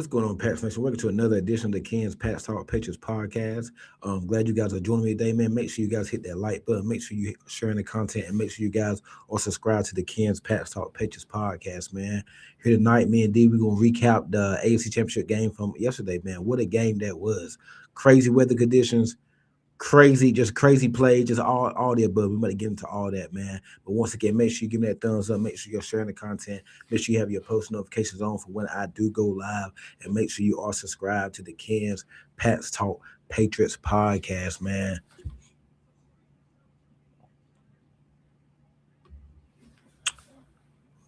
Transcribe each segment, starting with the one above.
going on, Pats Nation? Welcome to another edition of the Ken's Pats Talk Patriots podcast. Glad you guys are joining me today, man. Make sure you guys hit that like button. Make sure you sharing the content, and make sure you guys are subscribed to the Ken's Pats Talk Patriots podcast, man. Here tonight, me and D, we're gonna recap the AFC Championship game from yesterday, man. What a game that was! Crazy weather conditions, crazy, just crazy play, just all the above. We might get into all that, man. But once again, make sure you give me that thumbs up. Make sure you're sharing the content. Make sure you have your post notifications on for when I do go live, and make sure you are subscribed to the Ken's Pats Talk Patriots podcast, man.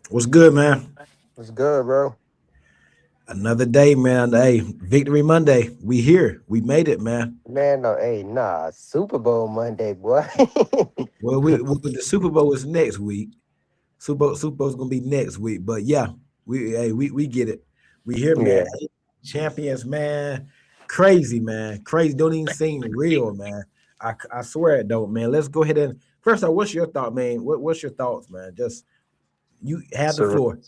What's good, man? What's good, bro? Another day, man. Hey, Victory Monday. We here. We made it, man. Man, no, hey, nah, Super Bowl Monday, boy. The Super Bowl is next week. Super Bowl's gonna be next week. But yeah, we get it. We here, man. Yeah, Champions, man. Crazy, man. Crazy. Don't even seem real, man. I swear it don't, man. Let's go ahead and first off, what's your thought, man? What's your thoughts, man? Just you have the Sur- floor.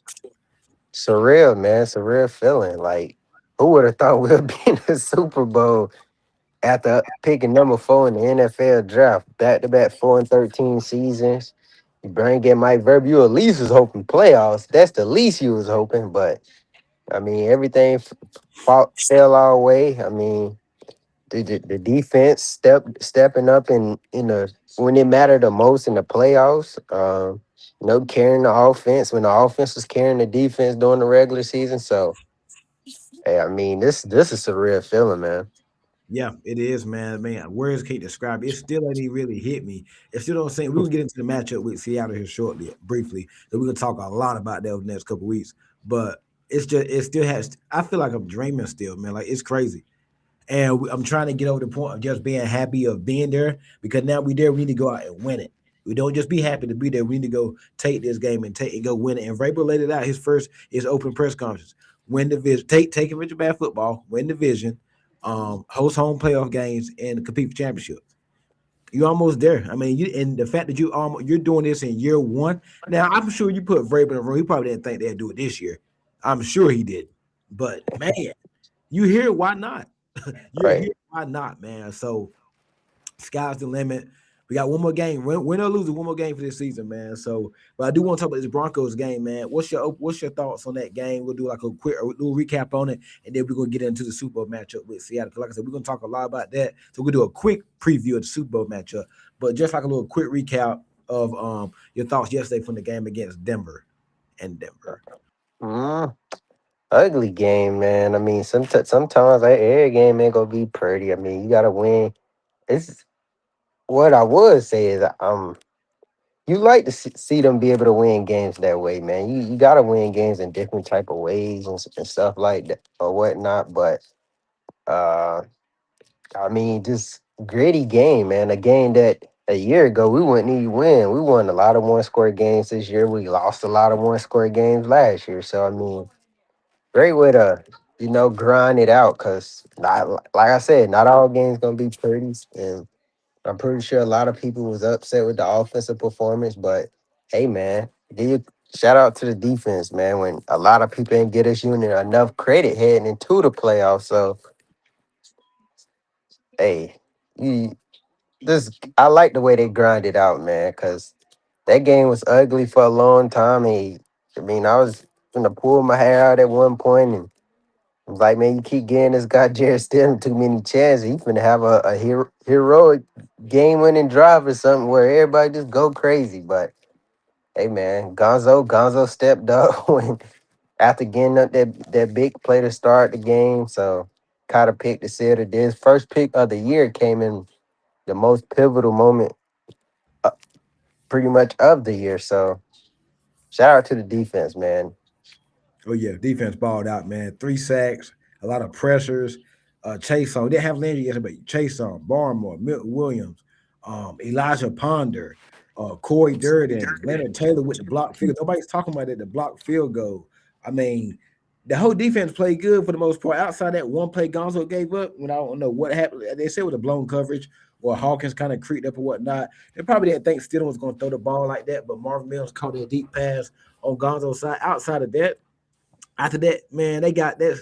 surreal, man. Surreal feeling. Like, who would have thought we'd be in the Super Bowl after picking number 4 in the NFL draft, back-to-back 4-13 seasons? You bring in Mike Verb, you at least was hoping playoffs. That's the least you was hoping, but I mean, everything fell our way. I mean, the defense stepping up in the when it mattered the most in the playoffs. Carrying the offense when the offense was carrying the defense during the regular season. So, hey, I mean, this is a real feeling, man. Yeah, it is, man. Man, words can't describe it. It still ain't even really hit me. It still don't say we're gonna get into the matchup with Seattle here shortly, briefly. So we're gonna talk a lot about that over the next couple weeks. But it still has. I feel like I'm dreaming still, man. Like it's crazy. And I'm trying to get over the point of just being happy of being there because now we there. We need to go out and win it. We don't just be happy to be there. We need to go take this game and go win it. And Vrabel laid it out his open press conference. Win the division, take it with your bad football, win the division, host home playoff games, and compete for championships. You're almost there. I mean, and the fact that you're doing this in year one. Now, I'm sure you put Vrabel in the room. He probably didn't think they'd do it this year. I'm sure he did. But man, you here? Why not? You're Right. here. Why not, man? So sky's the limit. We got one more game. Win or lose, one more game for this season, man. So, but I do want to talk about this Broncos game, man. What's your thoughts on that game? We'll do like a little recap on it, and then we're gonna get into the Super Bowl matchup with Seattle. Like I said, we're gonna talk a lot about that. So we'll do a quick preview of the Super Bowl matchup, but just like a little quick recap of your thoughts yesterday from the game against Denver and Denver. Mm, ugly game, man. I mean, sometimes every game ain't gonna be pretty. I mean, you gotta win. It's what I would say is you like to see them be able to win games that way, man. You got to win games in different type of ways and stuff like that or whatnot. But uh, I mean, just gritty game, man. A game that a year ago we wouldn't even win. We won a lot of one score games this year. We lost a lot of one score games last year. So I mean, great way to grind it out because not like I said, not all games gonna be pretty, and I'm pretty sure a lot of people was upset with the offensive performance, but hey, man, shout out to the defense, man. When a lot of people didn't get this unit enough credit heading into the playoffs, so hey, you this I like the way they grinded out, man, because that game was ugly for a long time. And I mean, I was gonna pull my hair out at one point and. I was like, man, you keep getting this guy Jared Stidham too many chances. He's gonna have a heroic game-winning drive or something where everybody just go crazy. But hey, man, Gonzo stepped up when after getting up that big play to start the game. So caught a pick to seal it. This first pick of the year came in the most pivotal moment, uh, pretty much of the year. So shout out to the defense, man. Oh yeah, defense balled out, man. 3 sacks, a lot of pressures. Chase on. They didn't have Landry yesterday, but Chase on, Barmore, Milton Williams, Elijah Ponder, Corey Durden, Leonard Taylor with the block field. Nobody's talking about it. The block field goal. I mean, the whole defense played good for the most part. Outside that one play Gonzo gave up, when I don't know what happened. They said with a blown coverage or Hawkins kind of creeped up or whatnot. They probably didn't think Stidham was going to throw the ball like that, but Marvin Mills caught that deep pass on Gonzo's side. Outside of that, after that, man, they got that.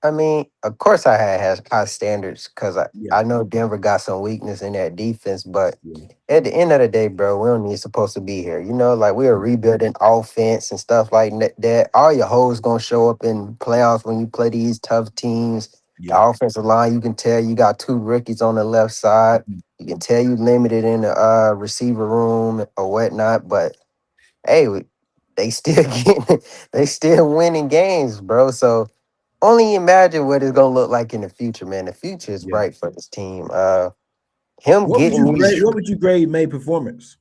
I mean, of course, I had has high standards because Yeah, I know Denver got some weakness in that defense, but yeah, at the end of the day, bro, we don't need supposed to be here. You know, like we are rebuilding offense and stuff like that. All your hoes gonna show up in playoffs when you play these tough teams. The yeah. offensive line, you can tell you got two rookies on the left side. Mhm. You can tell you limited in the receiver room or whatnot, but hey, they still getting, they still winning games, bro. So only imagine what it's gonna look like in the future, man. The future is Yeah. bright for this team. Him getting these, What would you grade May performance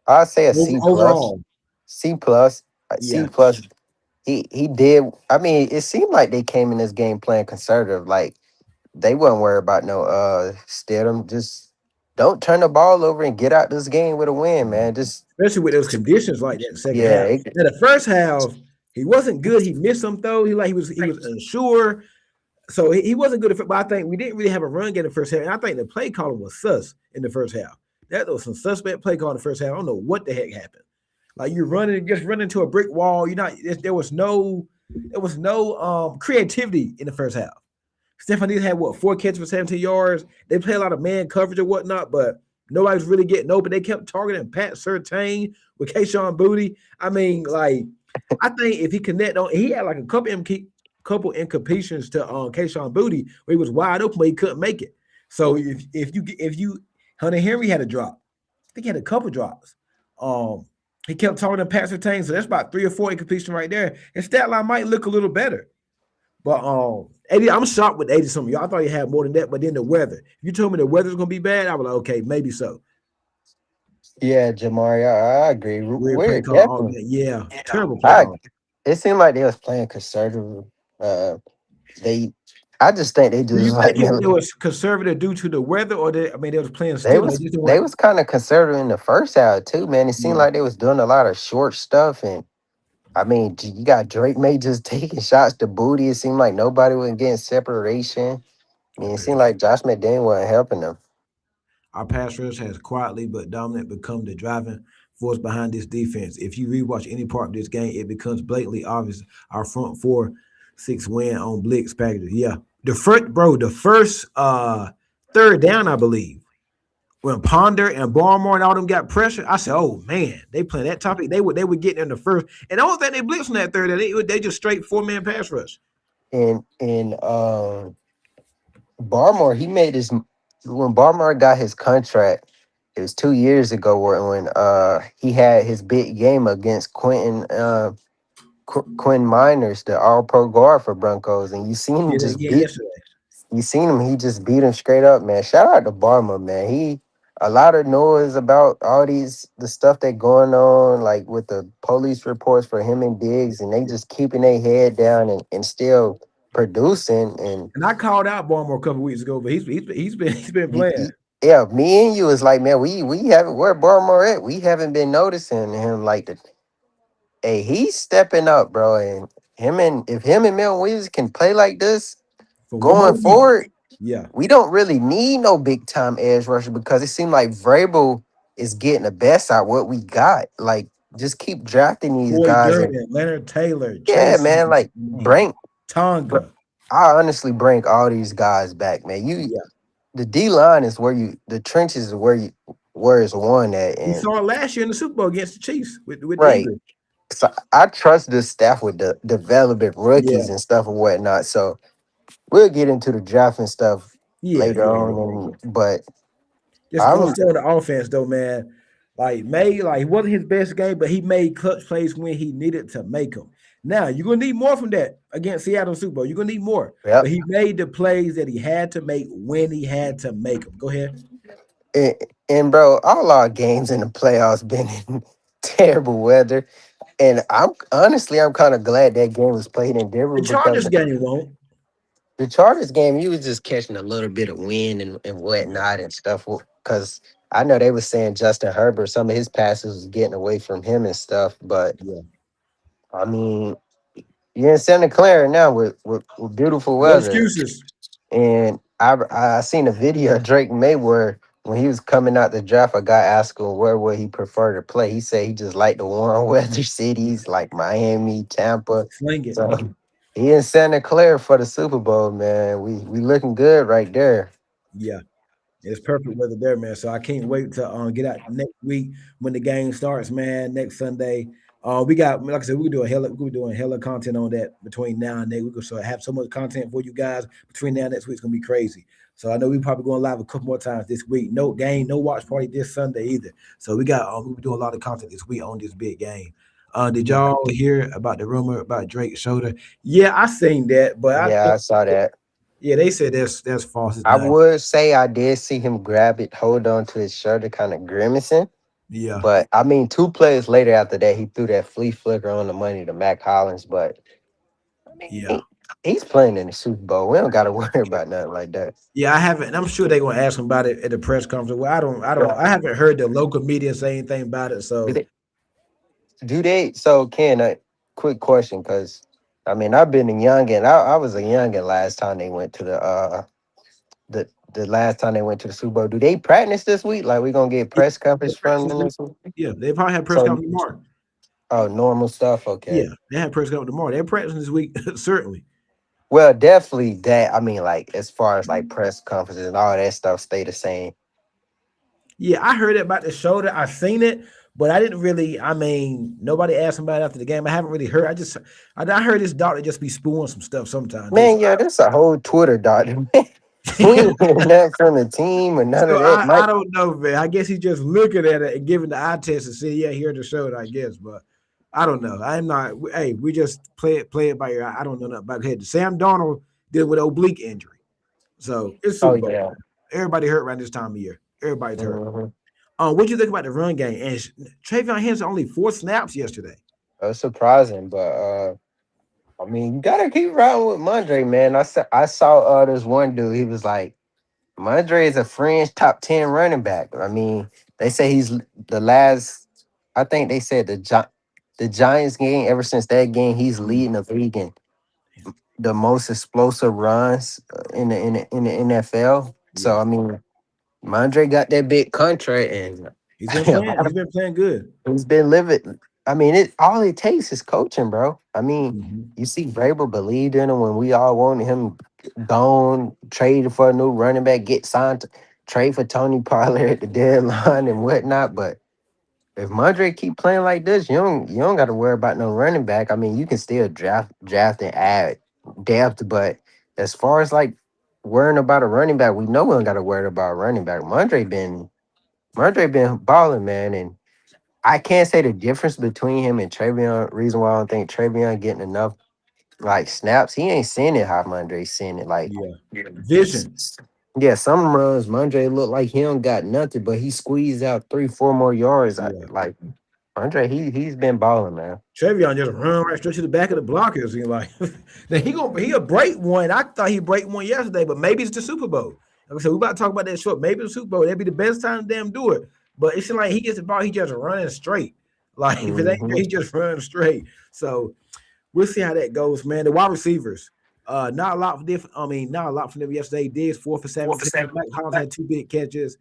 I'd say a C plus, overall? C plus, C Yeah. plus. He did. I mean, it seemed like they came in this game playing conservative. Like they wasn't worried about no Stidham. Just don't turn the ball over and get out this game with a win, man. Just Especially with those conditions like that second yeah, half. Now the first half, he wasn't good. He missed some throws. He was unsure. So he wasn't good at, but I think we didn't really have a run game in the first half. And I think the play calling was sus in the first half. That was some suspect play call in the first half. I don't know what the heck happened. Like you're running, just running into a brick wall. You're not. There was no creativity in the first half. Stephanie had what 4 catches for 17 yards. They play a lot of man coverage or whatnot, but nobody's really getting open. They kept targeting Pat Surtain with Kayshawn Booty. I mean, like, I think if he connect on, he had like a couple incompletions to Kayshawn Booty where he was wide open, but he couldn't make it. So if you Hunter Henry had a drop, I think he had a couple drops. Um, he kept targeting Pat Surtain, so that's about 3 or 4 incompletion right there. His stat line might look a little better. But 80, I'm shocked with 80 something. Y'all thought he had more than that, but then the weather. If you told me the weather's gonna be bad, I was like, okay, maybe so. yeah, Jamari, I agree. Weird play We're call all definitely. day. Yeah, terrible play I. call. It seemed like they was playing conservative. Uh, they, I just think they Do you just think like it man, was conservative due to the weather, or they was playing they stupid? They was just didn't they want. was kind of conservative in the first half too, man. It seemed Yeah, like they was doing a lot of short stuff, and I mean, you got Drake May just taking shots to booty. It seemed like nobody was getting separation. I mean, it seemed like Josh McDaniel wasn't helping them. our pass rush has quietly but dominant become the driving force behind this defense. If you rewatch any part of this game, it becomes blatantly obvious. Our front 4-6 win on blitz packages. Yeah, the first third down, I believe. When Ponder and Barmore and all them got pressure, I said, "Oh man, they playing that topic. They would get in the first, and I don't think they blitzed on that third. They just straight 4-man pass rush. And Barmore, he made his when Barmore got his contract. It was 2 years ago when he had his big game against Quinn Miners, the All Pro guard for Broncos, and you seen him Did it just again beat. yesterday. You seen him, he just beat him straight up, man. Shout out to Barmer, man. He a lot of noise about all the stuff that going on, like with the police reports for him and Diggs, and they just keeping their head down and still producing. And And I called out Barmore a couple weeks ago, but he's been y- playing. y- yeah, me and you is like, man, we haven't where Barmer at. We haven't been noticing him like the. Hey, he's stepping up, bro. And if him and Mel Williams can play like this For one going more week. forward, Yeah, we don't really need no big time edge rusher because it seemed like Vrabel is getting the best out what we got. Like, just keep drafting these Corey guys, and Durden, Leonard Taylor, yeah, Chase, man. Like, br- Tonga. I honestly bring all these guys back, man. Yeah, The D line is the trenches is where it's won at, we and saw it last year in the Super Bowl against the Chiefs with the right. Eagles. So I trust this staff with the developing Yeah, rookies and stuff and whatnot. So we'll get into the draft and stuff yeah, later yeah, yeah. on, but Just more I'm so in the offense though, man. Like, it wasn't his best game, but he made clutch plays when he needed to make them. Now you're gonna need more from that against Seattle Super Bowl. You're gonna need more, yep. but he made the plays that he had to make when he had to make them. Go ahead. And, and bro, all our games in the playoffs been in terrible weather. And I'm kind of glad that game was played in Denver The because Chargers game won't. the Chargers game, you was just catching a little bit of wind and whatnot and stuff. Because I know they were saying Justin Herbert, some of his passes was getting away from him and stuff. But Yeah, I mean, you're in Santa Clara now with beautiful no weather. excuses. And I seen a video of Drake May where when he was coming out the draft, a guy asked him where would he prefer to play. He said he just liked the warm weather cities like Miami, Tampa. Sling it. So He in Santa Clara for the Super Bowl, man. We looking good right there. Yeah. It's perfect weather there, man. So I can't wait to get out next week when the game starts, man. Next Sunday, we got like I said, we're doing hella content on that between now and then. We're gonna so have so much content for you guys between now and next week. It's gonna be crazy. So I know we probably going live a couple more times this week. No game, no watch party this Sunday either. So we'll be doing a lot of content this week on this big game. Did y'all hear about the rumor about Drake's shoulder? Yeah, I seen that, but I Yeah, think I saw that. yeah, they said that's false. It's I not. would say I did see him grab it, hold on to his shoulder, kind of grimacing. Yeah, But I mean, 2 plays later after that, he threw that flea flicker on the money to Mac Hollins. But I mean, yeah. he's playing in the Super Bowl. We don't got to worry about nothing like that. Yeah, I haven't. And I'm sure they're gonna ask him about it at the press conference. Well, I haven't heard the local media say anything about it. Do So they? Do they? So, Ken, a quick question, because I mean, I've been a youngin. I was a youngin last time they went to the last time they went to the Super Bowl. Do they practice this week? Like, we gonna get yeah, press they conference practice from this them week. this week? Yeah, they probably have press So, conference tomorrow. oh, normal stuff. Yeah, Okay. they have press conference tomorrow. They're practicing this week, certainly. Well, definitely that. I mean, like as far as like press conferences and all that stuff, stay the same. Yeah, I heard it about the shoulder. I seen it, but I didn't really. I mean, nobody asked him about it after the game. I haven't really heard. I heard this doctor just be spewing some stuff sometimes. Just Man, yeah, that's a whole Twitter document. We ain't hearing that from the team or none so of that. I Mike, don't know, man. I guess he's just looking at it and giving the eye test and say, yeah, here to show it, I guess. But I don't know. I'm not. Hey, we just play it by ear. I don't know nothing about head. Sam Darnold did with oblique injury, so it's oh Super Bowl. yeah. Everybody hurt around this time of year. Everybody's hurt. Mm-hmm. What do you think about the run game? And Travion Henson only 4 snaps yesterday. That's surprising, but I mean, you gotta keep riding with Mondre, man. I saw this one dude. He was like, Mondre is a fringe top 10 running back. I mean, they say he's the last. I think they said the Giants game. Ever since that game, he's Yeah, leading the league in the most explosive runs in the NFL. yeah. So I mean, Mondre got that big contract, and He's been a playing. lot He's of been playing good. he's been living. I mean, it all it takes is coaching, bro. I mean, Mhm. you see, Vrabel believed in him when we all wanted him gone, traded for a new running back, get signed, trade for Tony Pollard at the deadline and whatnot. But if Mondre keep playing like this, you don't got to worry about no running back. I mean, you can still draft and add depth, but as far as like worrying about a running back, we know we don't got to worry about a running back. Mondre been balling, man, and I can't say the difference between him and Travion. Reason why I don't think Travion getting enough like snaps, he ain't seeing it how Mondre's seeing it. Like, Yeah. Vision. yeah, some runs Mondre look like he don't got nothing, but he squeezed out 3-4 more yards. Yeah. Like Andre, he's been balling, man. Trevion just run right straight to the back of the blockers. He like, then he'll break one. I thought he'd break one yesterday, but maybe it's the Super Bowl. Like I said, we about to talk about that short. Maybe the Super Bowl. That'd be the best time to damn do it. But it's like he gets the ball, he just running straight. Like if it ain't there, Hmm. he just running straight. So we'll see how that goes, man. The wide receivers, not a lot for different. I mean, not a lot for them yesterday. Diggs 4 for 17. Mike Hollins had 2 big catches.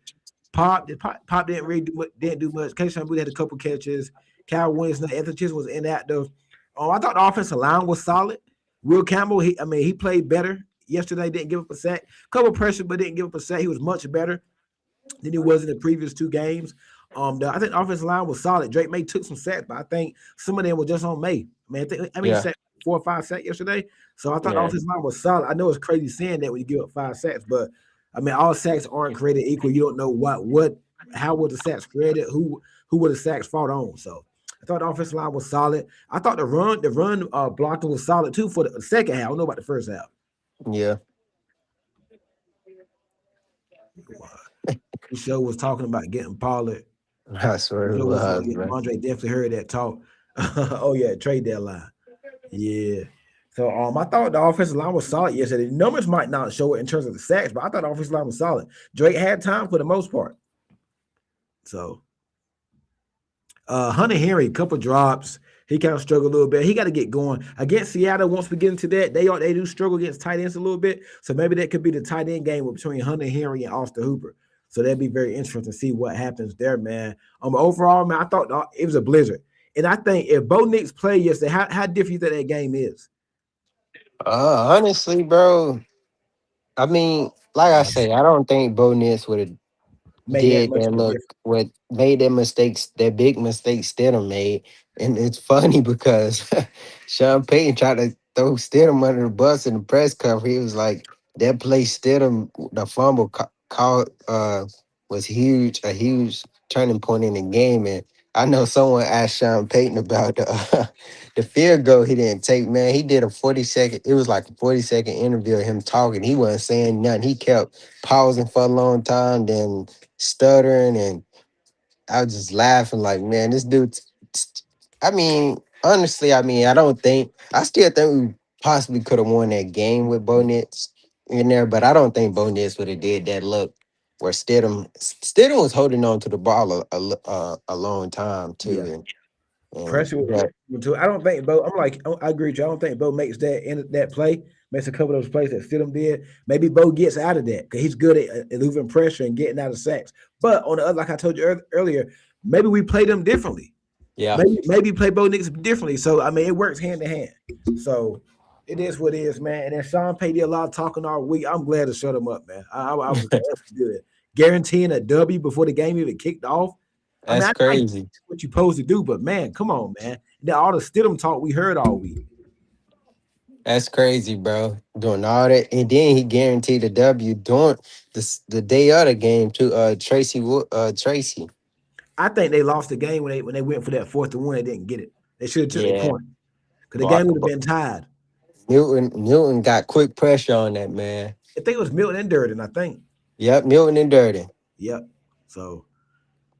Pop didn't really didn't do much. Keishawn Booth had a couple catches. Cal Williams, Anthony Chisholm was inactive. I thought the offensive line was solid. Will Campbell, he played better yesterday. Didn't give up a sack. Couple pressure, but didn't give up a sack. He was much better than he was in the previous 2 games. I think the offensive line was solid. Drake May took some sacks, but I think some of them were just on May. He Yeah, sacked 4 or 5 sacks yesterday. So I thought the yeah, offensive line was solid. I know it's crazy saying that when you give up 5 sacks, but I mean all sacks aren't created equal. You don't know how were the sacks created, who were the sacks fought on. So I thought the offensive line was solid. I thought the run blocking was solid too for the second half. I don't know about the first half. yeah. The show was talking about getting Pollard. I swear it Joe was was, bro. Andre definitely heard that talk. Oh yeah, trade deadline. Yeah. So I thought the offensive line was solid yesterday. The numbers might not show it in terms of the sacks, but I thought the offensive line was solid. Drake had time for the most part. So Hunter Henry, couple drops. He kind of struggled a little bit. He got to get going against Seattle. Once we get into that, they do struggle against tight ends a little bit. So maybe that could be the tight end game between Hunter Henry and Austin Hooper. So that'd be very interesting to see what happens there, man. Overall, man, I thought it was a blizzard, and I think if Bo Nix played yesterday, how different you think that game is? Honestly, bro. I mean, like I say, I don't think Bo Nix would have Made that did much that of a look difference. what made that mistakes, that big mistake Stidham made. And it's funny because Sean Payton tried to throw Stidham under the bus in the press conference. He was like, that play Stidham, the fumble call was huge, a huge turning point in the game. And I know someone asked Sean Payton about the the field goal he didn't take, man. He did a 40-second, it was like a 40-second interview of him talking. He wasn't saying nothing. He kept pausing for a long time, then stuttering, and I was just laughing like, man, this dude. I mean, honestly, I mean, I still think we possibly could have won that game with Bo Nix in there, but I don't think Bo Nix would have did that look where Stidham was holding on to the ball a long time too, Yeah. and Pressure with yeah, too. I don't think Bo. I'm like I agree with you. I don't think Bo makes that play. Makes a couple of those plays that Stidham did. Maybe Bo gets out of that because he's good at moving pressure and getting out of sacks. But on the other, like I told you earlier, maybe we play them differently. yeah, Maybe play Bo Nix differently. So I mean, it works hand in hand. So it is what it is, man. And then Sean Payton did a lot of talking all week. I'm glad to shut him up, man. I was glad. That's good. Guaranteeing a W before the game even kicked off. I mean, that's I crazy. what you supposed to do, but man, come on, man. Now all the Stidham talk we heard all week. That's crazy, bro. Doing all that, and then he guaranteed a W during the day of the game to Tracy. I think they lost the game when they went for that 4th and 1. They didn't get it. They should have took their Yeah, point because the but, game would have been tied. Newton got quick pressure on that man. I think it was Milton and Durden. I think. Yep, Milton and Dirty. Yep. So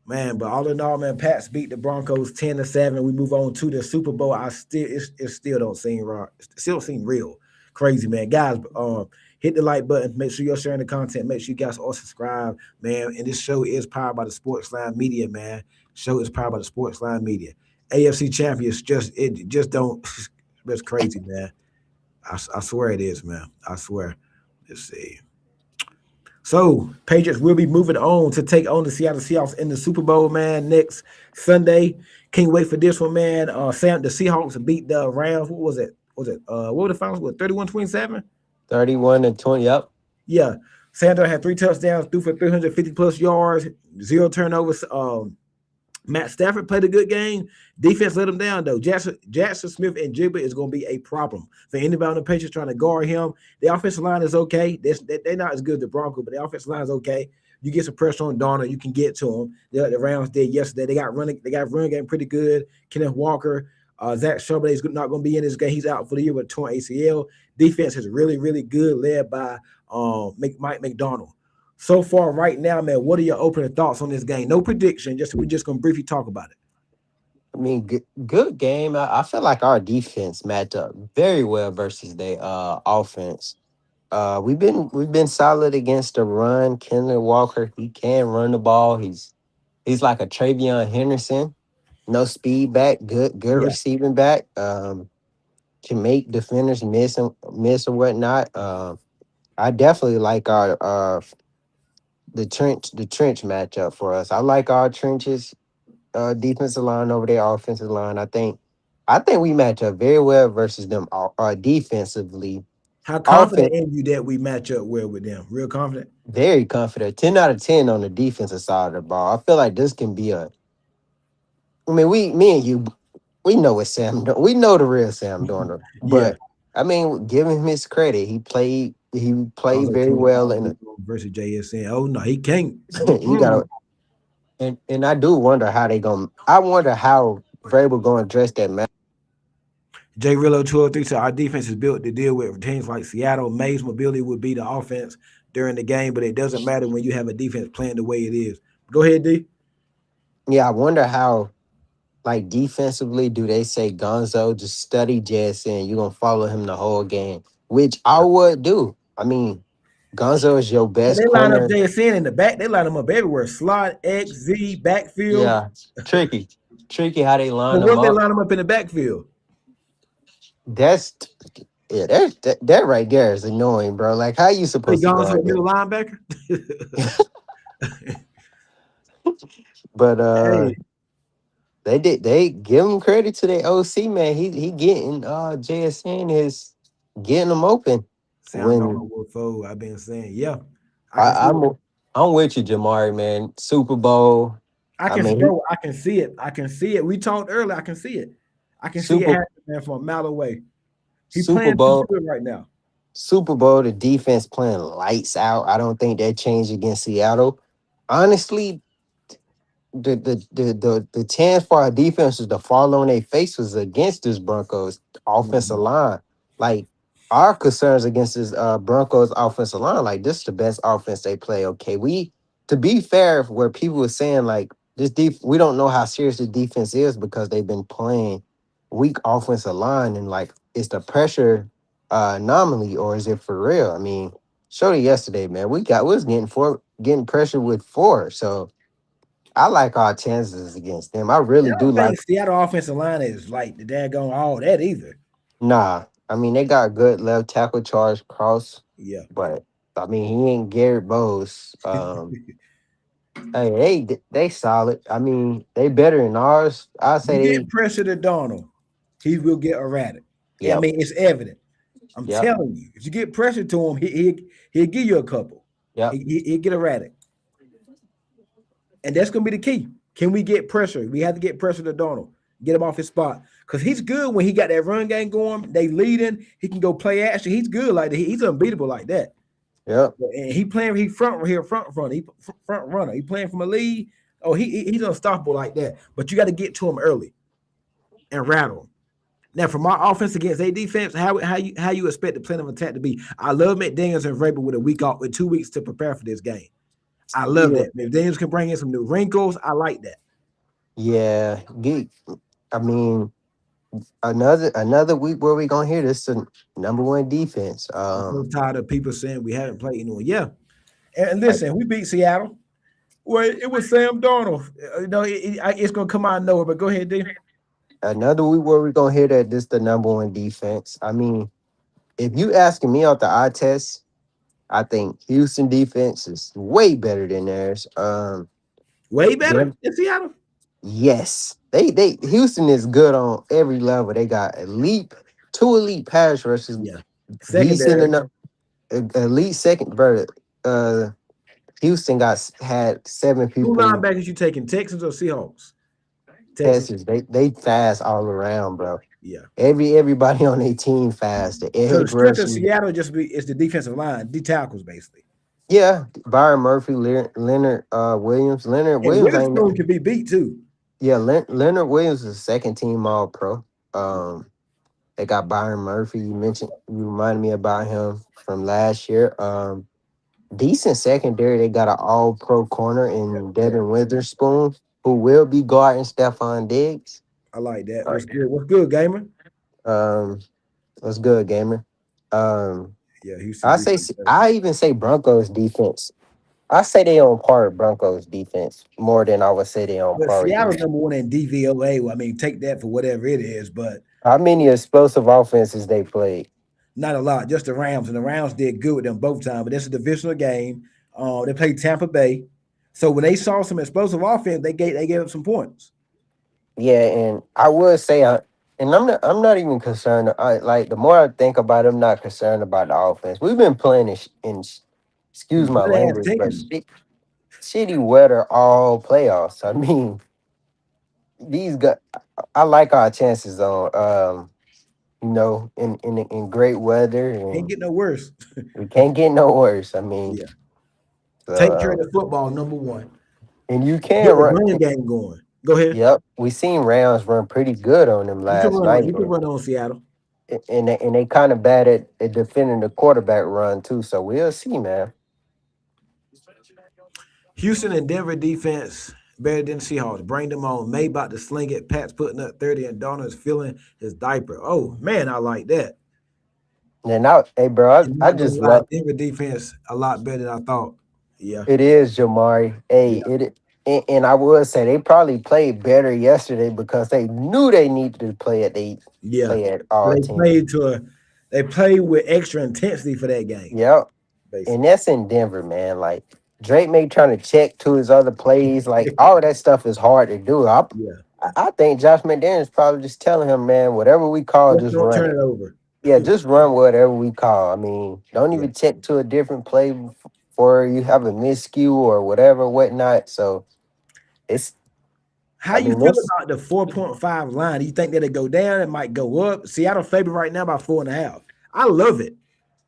man, but all in all, man, Pats beat the Broncos 10-7. We move on to the Super Bowl. It still don't seem right. It still don't seem real. Crazy, man. Guys, hit the like button. Make sure you're sharing the content. Make sure you guys all subscribe, man. And this show is powered by the Sports Line Media, man. Show is powered by the Sports Line Media. AFC Champions just don't. That's crazy, man. I swear it is, man. I swear. Let's see. So, Patriots will be moving on to take on the Seattle Seahawks in the Super Bowl, man, next Sunday. Can't wait for this one, man. The Seahawks beat the Rams. What was it? What were the finals? What, 31-27? 31-20. Yep. Yeah. Sanders had 3 touchdowns, threw for 350 plus yards, 0 turnovers. Matt Stafford played a good game. Defense let him down though. Jackson Smith and Jigba is going to be a problem for anybody on the Patriots trying to guard him. The offensive line is okay. They're not as good as the Broncos, but the offensive line is okay. You get some pressure on Darnold, you can get to him. The Rams did yesterday. They got running game pretty good. Kenneth Walker, Zach Charbonnet is not going to be in this game. He's out for the year with a torn ACL. Defense is really, really good, led by Mike McDonald. So far, right now, man, what are your opening thoughts on this game? No prediction. We're just gonna briefly talk about it. I mean, good game. I feel like our defense matched up very well versus the offense. We've been solid against the run. Kenneth Walker, he can run the ball. He's like a Travion Henderson. No speed back, good Yeah. receiving back. Can make defenders miss or whatnot. I definitely like our the trench matchup for us. I like our trenches defensive line over their offensive line. I think we match up very well versus them defensively. How confident Offense, in you that we match up well with them? Real confident? very confident. 10 out of 10 on the defensive side of the ball. I feel like this can be a. I mean, me and you, we know what Sam. We know the real Sam Dorner, Yeah. but I mean, give him his credit. He played. He played Also, very Tony well, Pollard and versus JSN. Oh no, he can't. he got Mm-mm. a. And I do wonder how they going. I wonder how Vrabel going to address that match. Jay Rillo 203 said our defense is built to deal with teams like Seattle. May's mobility would be the offense during the game, but it doesn't matter when you have a defense playing the way it is. Go ahead, D. Yeah, I wonder how. Like defensively, do they say Gonzo just study Jesse and you're gonna follow him the whole game? Which I would do. I mean, Gonzo is your But best they line up corner. JSN in the back. They line them up everywhere. Slot, X, Z, backfield. Yeah, tricky, tricky how they But line what them if they up. line them up in the backfield? That's yeah, that right there is annoying, bro. Like, how you They supposed to gone to a guard middle that? linebacker. But Hey, they give him credit to their OC man. He getting JSN getting them open. Sam When Darnold will fold. I've been saying, yeah, I can see I, it. I'm I'm with you, Jamari, man. Super Bowl. I I can, mean, he bro. I can see it. I can see it. We talked earlier. I can see it. I can see it Super happening, man, from a mile away. He Super playing too Bowl. good right now. Super Bowl, the defense playing lights out. I don't think that changed against Seattle. Honestly, the chance for our defenses to fall on their faces against this Broncos offensive Mhm. line. Like our concerns against this Broncos offensive line, like this is the best offense they play. Okay. We to be fair, where people were saying like we don't know how serious the defense is because they've been playing weak offensive line and like is the pressure anomaly or is it for real? I mean, showed it yesterday, man. We was getting pressure with four. So I like our chances against them. I And really I do don't like. think Seattle offensive line is like the daggone all that either. Nah, I mean they got good left tackle Charles Cross, Yeah. but I mean he ain't Garrett Bowes. Hey, they solid. I mean they better than ours. I say You get they. pressure to Donald, he will get erratic. I Yep, mean, it's evident. I'm yep, telling you, if you get pressure to him, he'll give you a couple. yep. He'll get erratic, and that's gonna be the key. Can we get pressure? We have to get pressure to Donald, get him off his spot, because he's good when he got that run game going. They leading, he can go play action. He's good like that. He's unbeatable like that. Yep. And he playing. He front runner. He front runner. He playing from a lead. Oh, he's unstoppable like that. But you got to get to him early and rattle him. Now, from our offense against a defense, how you expect the plan of attack to be? I love McDaniels and Vrabel with a week off, with 2 weeks to prepare for this game. I love Yeah. that. McDaniels can bring in some new wrinkles. I like that. Yeah. I mean another week where we gonna hear this the number one defense. I'm so tired of people saying we haven't played anyone. Yeah, and Like listen, we beat Seattle. Well, it was Sam Darnold. It's gonna come out of nowhere. But go ahead, D. another week where we gonna hear that this the number one defense. I mean, if you asking me out the eye test, I think Houston defense is way better than theirs. Way better Them, in Seattle. yes, they Houston is good on every level. They got two elite pass rushes, Yeah, decent secondary. enough, elite second. Bro, uh, Houston had seven Who people linebackers you taking? Texans or Seahawks? Texans. passes. They fast all around, bro. Yeah. Everybody on their team fast. The So the edge strength of rushing. Seattle just be is the defensive line, D tackles basically. Yeah, Byron Murphy, Leonard Williams. Leonard And Williams ain't. Witherspoon can be beat too. Yeah, Leonard Williams is second team All Pro. Um, they got Byron Murphy. You reminded me about him from last year. Decent secondary. They got an All Pro corner in Devin Witherspoon, who will be guarding Stephon Diggs. I like that. All What's right. good? What's good, gamer? Um, what's good, gamer? Um, Yeah, Houston defense better. I even say Broncos defense. I say they on par with Broncos defense more than I would say they on But par with Seattle's Houston. number one in DVOA. Well, I mean, take that for whatever it is, but How many explosive offenses they played? not a lot. Just the Rams, and the Rams did good with them both times. But that's a divisional game. They played Tampa Bay, so when they saw some explosive offense, they gave up some points. Yeah, and I would say, and I'm not even concerned. Like the more I think about it, I'm not concerned about the offense. We've been playing excuse And my good ass language, but team. shitty weather all playoffs. I mean, these guys, I like our chances on, in great weather, Can't and get no worse. we can't get no worse. I mean, Yeah. so, Take care of the football, number one. and you Get can the run. running game going. Go ahead. Yep, we seen Rams run pretty good on them You can last run on. night. You can run on Seattle. And they kind of bad at defending the quarterback run too. So we'll see, man. Houston and Denver defense better than Seahawks. Bring them on. May about to sling it. Pat's putting up 30, and Donald's feeling his diaper. Oh man, I like that. And now, hey, bro, And I not gonna just lie, love Denver defense a lot better than I thought. Yeah, it is Jamari. Hey, yeah, and I would say they probably played better yesterday because they knew they needed to yeah. play at So all they teams. played they played with extra intensity for that game, Yep, and basically. that's in Denver, man. Like Drake may trying to check to his other plays, like all that stuff is hard to do. Yeah, I think Josh McDaniels probably just telling him, man, whatever we call, just just don't run turn it. it over. Yeah, just run whatever we call. I mean, don't Yeah. even check to a different play for you have a miscue or whatever, whatnot. So it's, How I you mean, feel it's, about the 4.5 line? Do you think that it go down? It might go up. Seattle favorite right now by 4.5. I love it.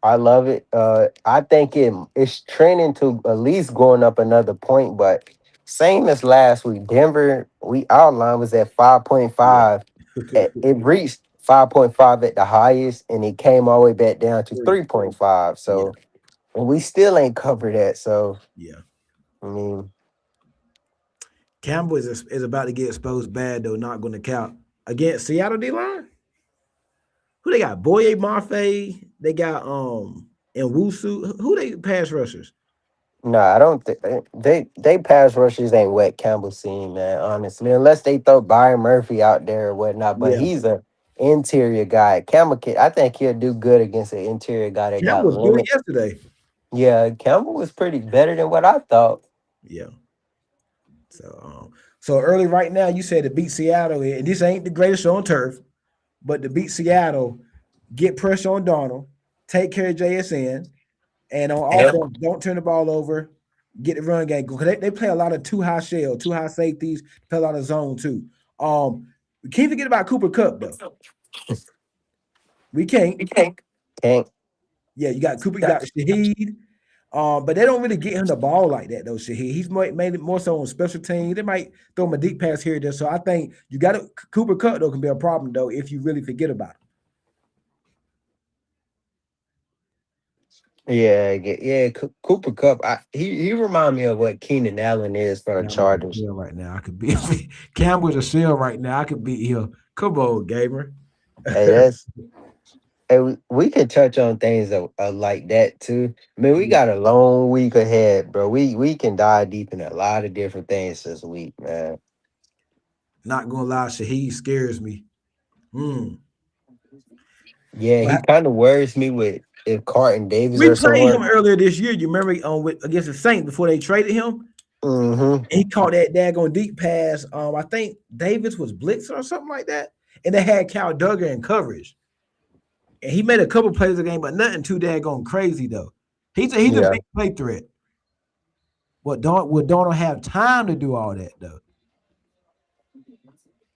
I love it. I think it's trending to at least going up another point, but same as last week. Denver, our line was at Yeah. 5.5. It reached 5.5 at the highest, and it came all the way back down to 3.5. Yeah. So, and we still ain't covered that. So, Yeah. I mean, Campbell is about to get exposed bad though. Not going to count against Seattle D line. Who they got? Boye Marfay. They got and Wusu. Who they pass rushers? no, I don't think they pass rushers ain't what Campbell seen, man. Honestly, unless they throw Byron Murphy out there or whatnot, but Yeah. he's a interior guy. Campbell, I think he'll do good against an interior guy that Campbell got was good limits. yesterday. Yeah, Campbell was pretty better than what I thought. Yeah. So early right now, you said to beat Seattle, and this ain't the greatest show on turf, but to beat Seattle, get pressure on Darnold, take care of JSN, and on Yep. offense, don't turn the ball over, get the run game. They play a lot of two high shell, two high safeties, play a lot of zone too. We can't forget about Cooper Cup though. We can't. Can't. Yeah, you got Cooper, you got Shaheed. But they don't really get him the ball like that though. Shaheed, he's made it more so on special teams. They might throw him a deep pass here or there. So I think you got to Cooper Cup though can be a problem though if you really forget about him. Cooper Cup. He remind me of what Keenan Allen is for the Campbell's a Chargers. shell right now. I could be Campbell's a shell right now. I could beat him. Come on, gamer. Hey, that's hey, we could touch on things like that too. I mean, we Yeah, got a long week ahead, bro. We can dive deep in a lot of different things this week, man. not gonna lie, Shaheed scares me. Hmm. Yeah, he But kind of worries me with if Carton Davis we or played him someone. earlier this year. You remember against the Saints before they traded him? Mm-hmm. He caught that daggone deep pass. I think Davis was blitzing or something like that, and they had Cal Duggar in coverage. And he made a couple plays a game, but nothing too daggone crazy though. He's a Yeah, big play threat. But don't would Donald have time to do all that though?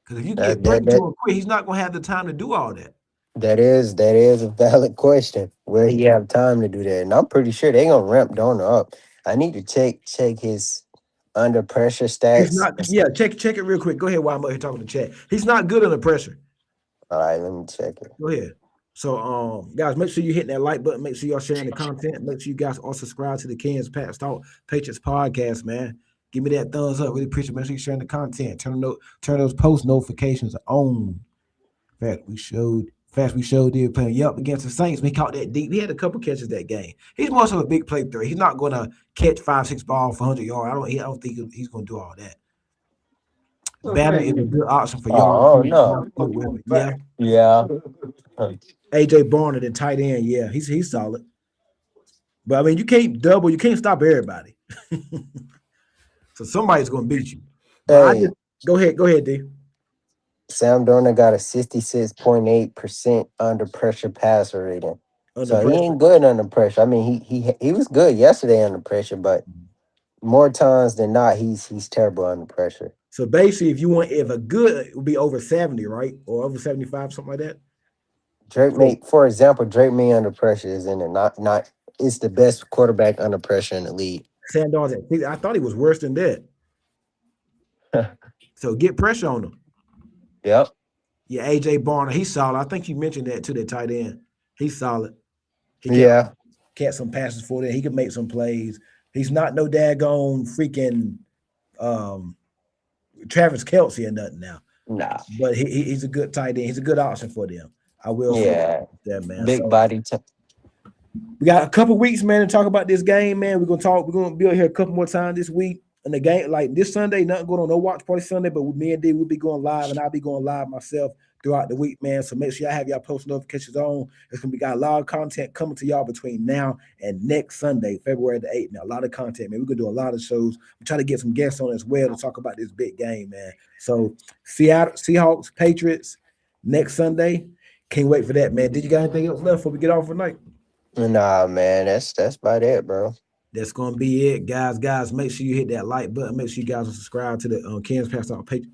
Because if you that get that pressure that to him quick, he's not gonna have the time to do all that. that is a valid question. Will he have time to do that? And I'm pretty sure they gonna ramp Donor up. I need to check his under pressure He's stats. not. Yeah, check it real quick. Go ahead while I'm out here talking to chat. He's not good under pressure. All right, let me check it. Go ahead. So, guys, make sure you hit that like button. Make sure y'all sharing the content. Make sure you guys all subscribe to the Kansas Pats Talk Patriots podcast, man. Give me that thumbs up. Really appreciate it. Make sure you sharing the content. Turn those post notifications on. We showed they were playing up against the Saints. We caught that deep. He had a couple catches that game. He's more so a big play threat. He's not gonna catch 5, 6 balls for 100 yards. I don't think he's gonna do all that. Banner is a good option for yards. Oh Not no. a good weapon. Yeah. Yeah. AJ Barner, the tight end. Yeah, he's solid. But I mean, you can't stop everybody. So somebody's gonna beat you. But I Hey, just go ahead, D. Sam Darnold got a 66.8% under pressure passer rating. Under So he pressure. ain't good under pressure. I mean, he was good yesterday under pressure, but more times than not, he's terrible under pressure. So basically, if a good it would be over 70, right? Or over 75, something like that. Drake So May, for example, Drake May under pressure is in it. Not it's the best quarterback under pressure in the league. Sanders at 50. I thought he was worse than that. So get pressure on him. Yep. Yeah, AJ Barner, he's solid. I think you mentioned that to the tight end. He's solid. He can Yeah. catch some passes for that. He can make some plays. He's not no daggone freaking um Travis Kelsey or nothing now. Nah. But he's a good tight end. He's a good option for them. I will say Yeah. that, man. Big So body. we got a couple weeks, man, to talk about this game, man. We're gonna talk. We're gonna be out here a couple more times this week. And the game, like this Sunday, nothing going on, no watch party Sunday, but with me and D, we'll be going live, and I'll be going live myself throughout the week, man. So make sure y'all have y'all post notifications on. It's gonna be got a lot of content coming to y'all between now and next Sunday, February the 8th. Now, a lot of content, man. We're gonna do a lot of shows. We try to get some guests on as well to talk about this big game, man. So Seattle Seahawks, Patriots next Sunday. Can't wait for that, man. Did you got anything else left before we get off for night? Nah, man, that's about it, bro. That's gonna be it, guys. Guys, make sure you hit that like button. Make sure you guys subscribe to the Kansas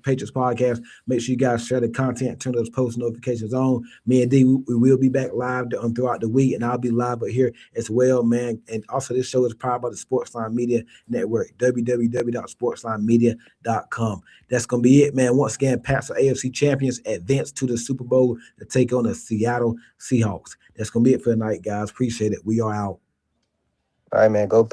Patriots podcast. Make sure you guys share the content, turn those post notifications on. Me and D, we will be back live throughout the week, and I'll be live here as well, man. And also, this show is powered by the Sportsline Media Network, www.sportslinemedia.com. That's gonna be it, man. Once again, Pats are AFC champions, advance to the Super Bowl to take on the Seattle Seahawks. That's gonna be it for the night, guys. Appreciate it. We are out. All right, man, go